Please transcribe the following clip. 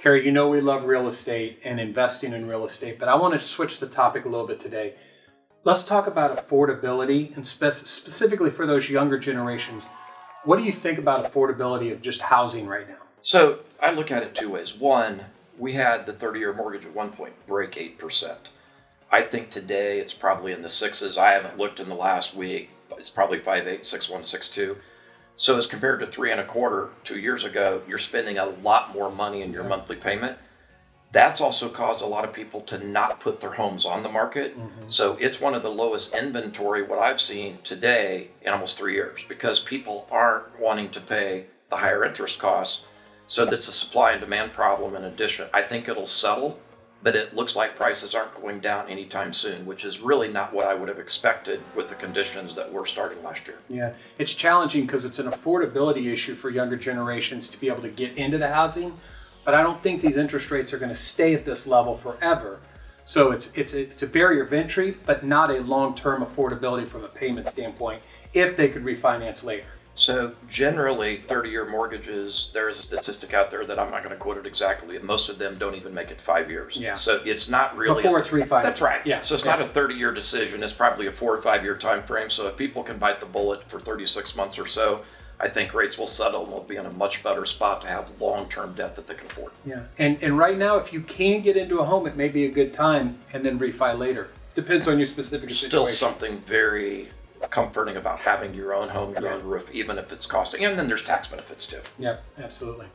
Carrie, you know we love real estate and investing in real estate, but I want to switch the topic a little bit today. Let's talk about affordability and specifically for those younger generations. What do you think about affordability of just housing right now? So I look at it two ways. One, we had the 30-year mortgage at one point break 8%. I think today it's probably in the sixes. I haven't looked in the last week, but it's probably 5.8, 6.1, 6.2. So as compared to 3.25 2 years ago, you're spending a lot more money in your monthly payment. That's also caused a lot of people to not put their homes on the market. So it's one of the lowest inventory, what I've seen today in almost 3 years, because people aren't wanting to pay the higher interest costs. So that's a supply and demand problem in addition. I think it'll settle, but it looks like prices aren't going down anytime soon, which is really not what I would have expected with the conditions that were starting last year. Yeah, it's challenging because it's an affordability issue for younger generations to be able to get into the housing, but I don't think these interest rates are going to stay at this level forever. So it's a barrier of entry, but not a long-term affordability from a payment standpoint if they could refinance later. So generally, 30-year mortgages, there's a statistic out there that I'm not going to quote it exactly, and most of them don't even make it 5 years. Yeah. So it's not really Before it's refinanced. That's right. Yeah. So it's not a 30-year decision. It's probably a 4 or 5 year time frame. So if people can bite the bullet for 36 months or so, I think rates will settle and we'll be in a much better spot to have long-term debt that they can afford. Yeah, and right now, if you can get into a home, it may be a good time, and then refi later. Depends on your specific situation. Still something very comforting about having your own home, your own roof, even if it's costing. And then there's tax benefits too. Yeah, absolutely.